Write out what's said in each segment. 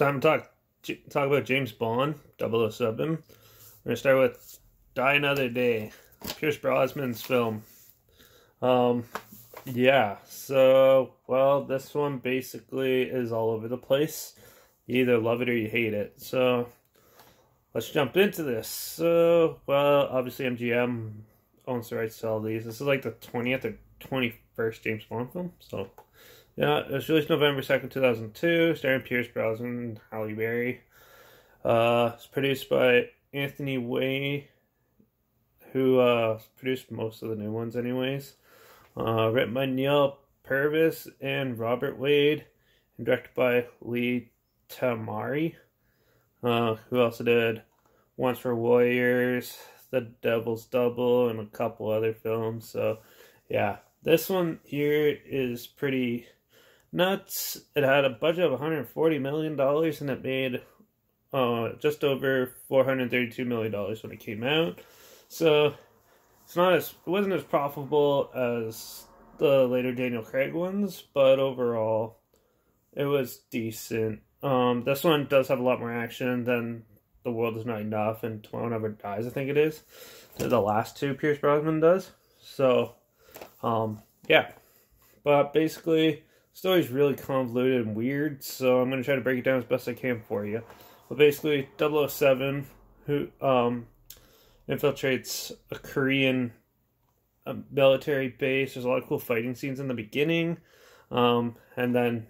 time to talk about James Bond, 007. We're gonna start with Die Another Day, Pierce Brosnan's film. Yeah. So, well, this one basically is all over the place. You either love it or you hate it. So, let's jump into this. So, well, obviously MGM owns the rights to all these. This is like the 20th or 21st James Bond film. So, yeah, it was released November 2nd, 2002, starring Pierce Brosnan and Halle Berry. It's produced by Anthony Way, who produced most of the new ones anyways. Written by Neil Purvis and Robert Wade, and directed by Lee Tamari, who also did Once for Warriors, The Devil's Double, and a couple other films. So, yeah, this one here is pretty nuts. It had a budget of $140 million, and it made just over $432 million when it came out. So it wasn't as profitable as the later Daniel Craig ones, but overall it was decent. This one does have a lot more action than The World Is Not Enough and Tomorrow Never Dies, I think it is. The last two Pierce Brosnan does. So, yeah. But basically, the story's really convoluted and weird, so I'm going to try to break it down as best I can for you. But basically, 007, who infiltrates a Korean military base. There's a lot of cool fighting scenes in the beginning. And then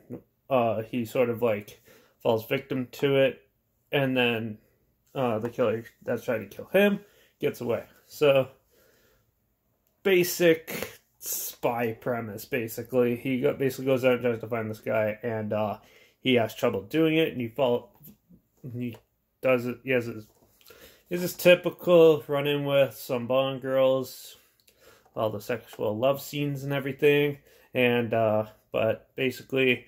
he sort of like falls victim to it. And then the killer that's trying to kill him gets away. So, basic spy premise, basically. He basically goes out and tries to find this guy, and he has trouble doing it, and he does it. He has this typical run-in with some Bond girls, all the sexual love scenes and everything, and but basically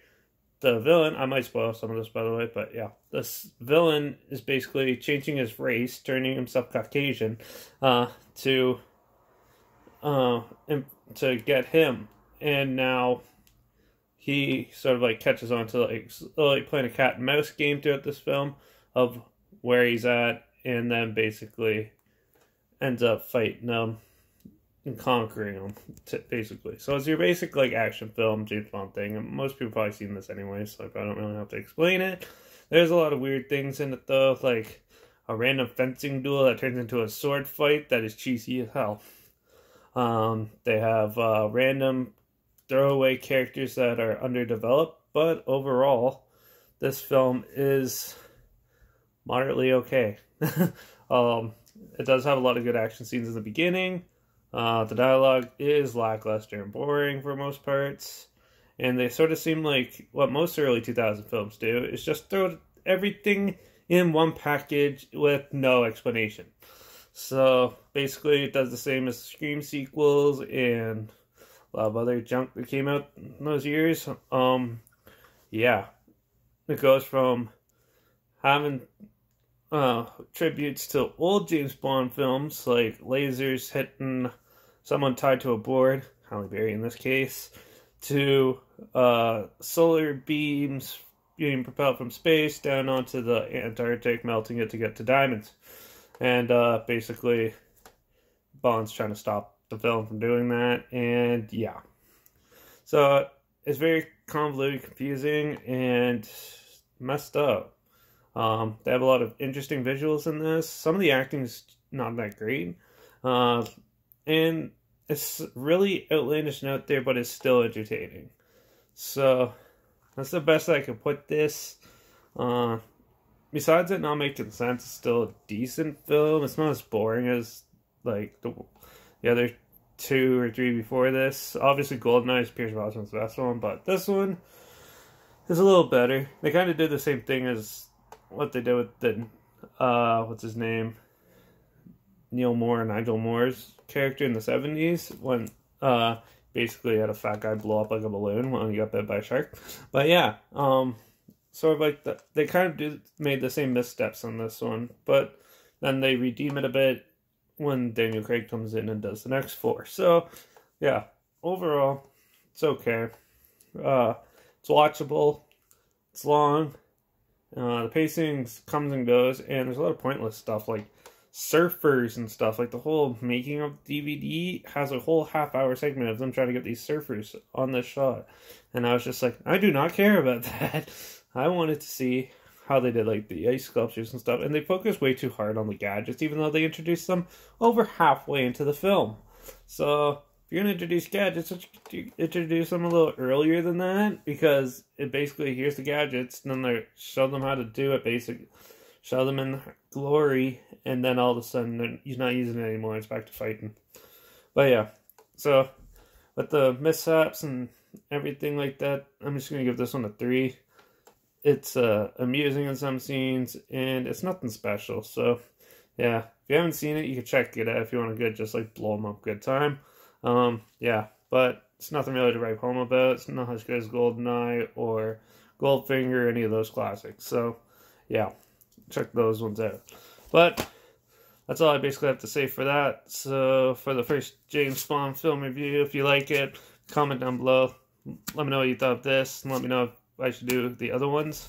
the villain, I might spoil some of this by the way, but yeah, this villain is basically changing his race, turning himself Caucasian, to get him, and now he sort of like catches on to like playing a cat and mouse game throughout this film of where he's at, and then basically ends up fighting him and conquering him, basically. So it's your basic like action film James Bond thing, and most people probably seen this anyway, so I don't really have to explain it. There's a lot of weird things in it though, like a random fencing duel that turns into a sword fight that is cheesy as hell. They have random throwaway characters that are underdeveloped, but overall, this film is moderately okay. It does have a lot of good action scenes in the beginning. The dialogue is lackluster and boring for most parts, and they sort of seem like what most early 2000 films do, is just throw everything in one package with no explanation. So basically it does the same as Scream sequels and a lot of other junk that came out in those years. Yeah, it goes from having tributes to old James Bond films like lasers hitting someone tied to a board, Halle Berry in this case, to solar beams being propelled from space down onto the Antarctic, melting it to get to diamonds. And basically, Bond's trying to stop the film from doing that, and yeah. So it's very convoluted, confusing, and messed up. They have a lot of interesting visuals in this. Some of the acting's not that great. And it's really outlandish and out there, but it's still entertaining. So that's the best I could put this. Besides it not making sense, it's still a decent film. It's not as boring as like the other two or three before this. Obviously, GoldenEye is Pierce Brosnan's best one, but this one is a little better. They kind of did the same thing as what they did with the what's his name, Nigel Moore's character in the 70s, when basically had a fat guy blow up like a balloon when he got bit by a shark. But yeah, sort of like they kind of made the same missteps on this one, but then they redeem it a bit when Daniel Craig comes in and does the next four. So yeah, overall, it's okay. It's watchable. It's long. The pacing comes and goes, and there's a lot of pointless stuff like surfers and stuff. Like the whole making of DVD has a whole half-hour segment of them trying to get these surfers on this shot, and I was just like, I do not care about that. I wanted to see how they did like the ice sculptures and stuff, and they focus way too hard on the gadgets, even though they introduced them over halfway into the film. So if you're gonna introduce gadgets, introduce them a little earlier than that, because it basically, here's the gadgets, and then they show them how to do it, basically show them in glory, and then all of a sudden he's not using it anymore. It's back to fighting. But yeah, so with the mishaps and everything like that, I'm just gonna give this one a 3. It's amusing in some scenes, and it's nothing special. So yeah, if you haven't seen it, you can check it out if you want a good, just like blow 'em up good time. Yeah, but it's nothing really to write home about. It's not as good as GoldenEye or Goldfinger, any of those classics. So yeah, check those ones out. But that's all I basically have to say for that. So for the first James Bond film review, if you like it, comment down below. Let me know what you thought of this, and let me know if I should do the other ones.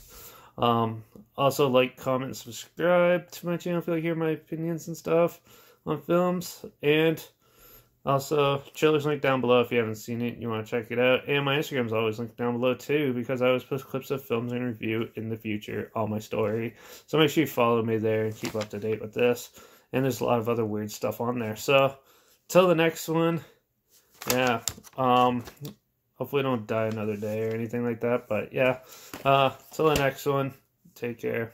Also, like, comment, subscribe to my channel if you like to hear my opinions and stuff on films. And also, trailer's linked down below if you haven't seen it and you want to check it out. And my Instagram's always linked down below too, because I always post clips of films and review in the future on my story. So make sure you follow me there and keep up to date with this. And there's a lot of other weird stuff on there. So, till the next one, yeah, hopefully I don't die another day or anything like that. But yeah, till the next one, take care.